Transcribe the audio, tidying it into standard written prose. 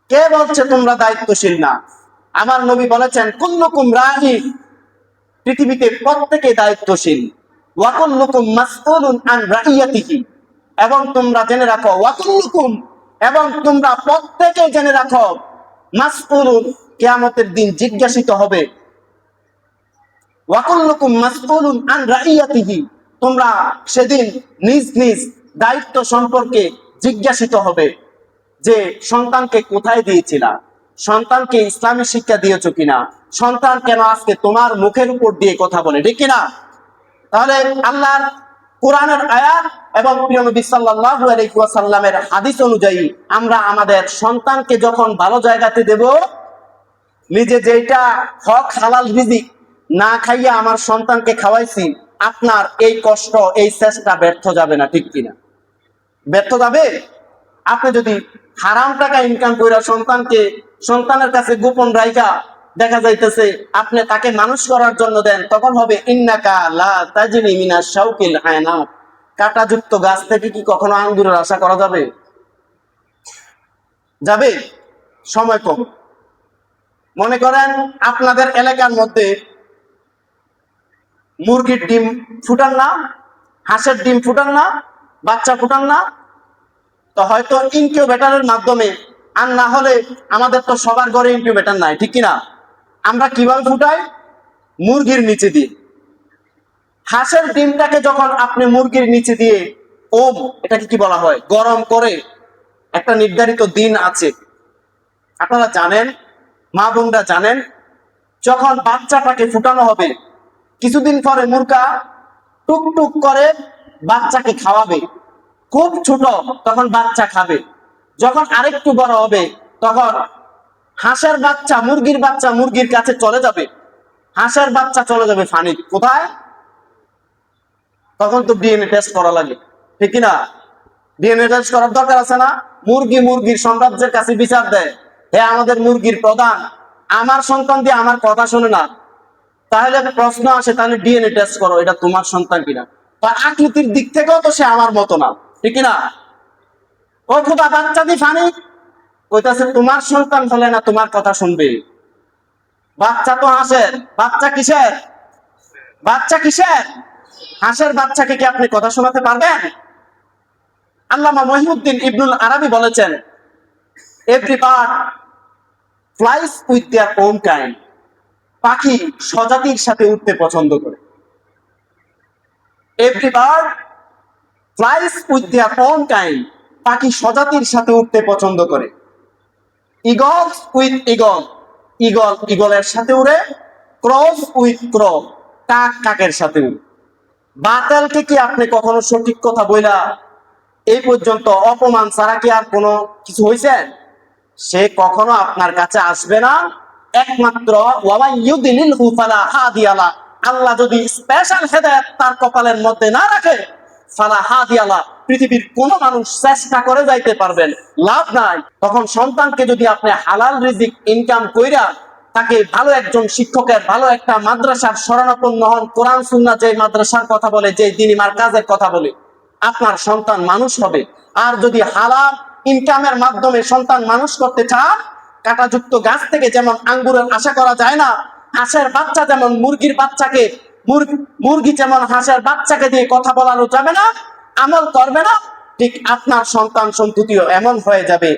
কে বলছে তোমরা দায়িত্বশীল না? আমার নবী বলেছেন কুল্লুকুম রাঈ, পৃথিবীতে প্রত্যেকে দায়িত্বশীল। ওয়া কুল্লুকুম মাসউলুন আন রাইয়াতিহি, এবং তোমরা জেনে রাখো, ওয়া কুল্লুকুম, এবং তোমরা প্রত্যেকে জেনে রাখো, মাসউলুন, কিয়ামতের দিন জিজ্ঞাসিত হবে। ওয়া কুল্লুকুম মাসউলুন আন রাইয়াতিহি, তোমরা সেদিন নিজ নিজ দায়িত্ব সম্পর্কে জিজ্ঞাসিত হবে, যে সন্তানকে কোথায় দিয়েছিলা, সন্তানকে ইসলামী শিক্ষা দিয়েছো কিনা, সন্তান কেন আজকে তোমার মুখের উপর দিয়ে কথা বলে, ঠিক কিনা? তাহলে আল্লাহর কোরআনের আয়াত এবং প্রিয় নবী সাল্লাল্লাহু আলাইহি ওয়াসাল্লামের হাদিস অনুযায়ী আমরা আমাদের সন্তানকে যখন ভালো জায়গাতে দেব, নিজে যেটা হক হালাল রিজিক না খাইয়া আমার সন্তানকে খাওয়াইছি, আপনার এই কষ্ট, এই চেষ্টা ব্যর্থ যাবে না, ঠিক কিনা? ব্যর্থ যাবে? আপনি যদি হারাম টাকা ইনকাম করে সন্তানের কাছে গোপন রাইখা দেখা যাইতেছে আপনি তাকে মানুষ করার জন্য দেন, তখন হবে ইন্নাকা লা তাজরি মিনাশ শাউকিল আয়নাব, কাঁটাযুক্ত গাছ থেকে কি কখনো আঙ্গুরের আশা করা যাবে? যাবে? সময় কম। মনে করেন আপনাদের এলাকার মধ্যে মুরগির ডিম ফুটান না, হাঁসের ডিম ফুটান না, বাচ্চা ফুটান না, তো হয়তো ইনকিউবেটরের মাধ্যমে, আর না হলে আমাদের তো সবার ঘরে ইনকিউবেটর নাই, ঠিক কিনা? আমরা কিভাবে ফুটাই? মুরগির নিচে দিয়ে। হাঁসের ডিমটাকে যখন আপনি মুরগির নিচে দিয়ে এটাকে কি বলা হয়, গরম করে, একটা নির্ধারিত দিন আছে, আপনারা জানেন, মা বোনরা জানেন, যখন বাচ্চাটাকে ফুটানো হবে কিছুদিন পরে মুরগা টুকটুক করে বাচ্চাকে খাওয়াবে। খুব ছোট তখন বাচ্চা খাবে, যখন আরেকটু বড় হবে তখন হাঁসের বাচ্চা মুরগির কাছে চলে যাবে, হাঁসের বাচ্চা চলে যাবে ফানি কোথায়? তখন তো ডিএনএ টেস্ট করা লাগে, ঠিক কিনা? ডিএনএ টেস্ট করার দরকার আছে না? মুরগির সাম্রাজ্যের কাছে বিচার দেয়, হে আমাদের মুরগির প্রধান, আমার সন্তান দিয়ে আমার কথা শোনে না, তাহলে প্রশ্ন আসে, তাহলে ডিএনএ টেস্ট করো, এটা তোমার সন্তান কিনা। তার আকৃতির দিক থেকেও তো সে আমার মতো না, ঠিক কিনা? ও খোদা, বাচ্চা দি ফানি কইতাছে তোমার সন্তান হলে না তোমার কথা শুনবে। বাচ্চা তো হাঁসের বাচ্চা, কিসের? হাঁসের বাচ্চাকে কি আপনি কথা শোনাতে পারবেন? আল্লামা মহিউদ্দিন ইবনুল আরবি বলেছেন, every bird flies with their own kind, পাখি স্বজাতির সাথে উঠতে পছন্দ করে। Every bird flies with their own kind, পাখি স্বজাতির সাথে উঠতে পছন্দ করে। ইগলস উইথ ইগলের সাথে উড়ে। ক্রস উইথ কাকের সাথে উড়ে। বাতালকে কি আপনি কখনো সঠিক কথা বইলা এই পর্যন্ত অপমান ছাড়া কি আর কোনো কিছু হয়েছে? সে কখনো আপনার কাছে আসবে না, একমাত্র আল্লাহ যদি স্পেশাল হেদায়েত তার কপালের মধ্যে না রাখে, ফালা হাদিয়ালা, পৃথিবীর কোন মানুষ চেষ্টা করে যাইতে পারবেন, লাভ নাই। তখন সন্তানকে যদি আপনি হালাল রিজিক ইনকাম কইরা তাকে ভালো একজন শিক্ষকের, ভালো একটা মাদ্রাসার শরণাপন্ন হন, কোরআন সুন্নাহ যে মাদ্রাসার কথা বলে, যে দ্বীনি মারকাজের কথা বলে, আপনার সন্তান মানুষ হবে। আর যদি হালাল ইনকামের মাধ্যমে সন্তান মানুষ করতে চান, কাঁটাযুক্ত গাছ থেকে যেমন আঙ্গুরের আশা করা যায় না, হাঁসের বাচ্চা যেমন মুরগি যেমন হাঁসের বাচ্চাকে দিয়ে কথা বলানো যাবে না, আমল করবে না, ঠিক আপনার সন্তান সন্ততিও এমন হয়ে যাবে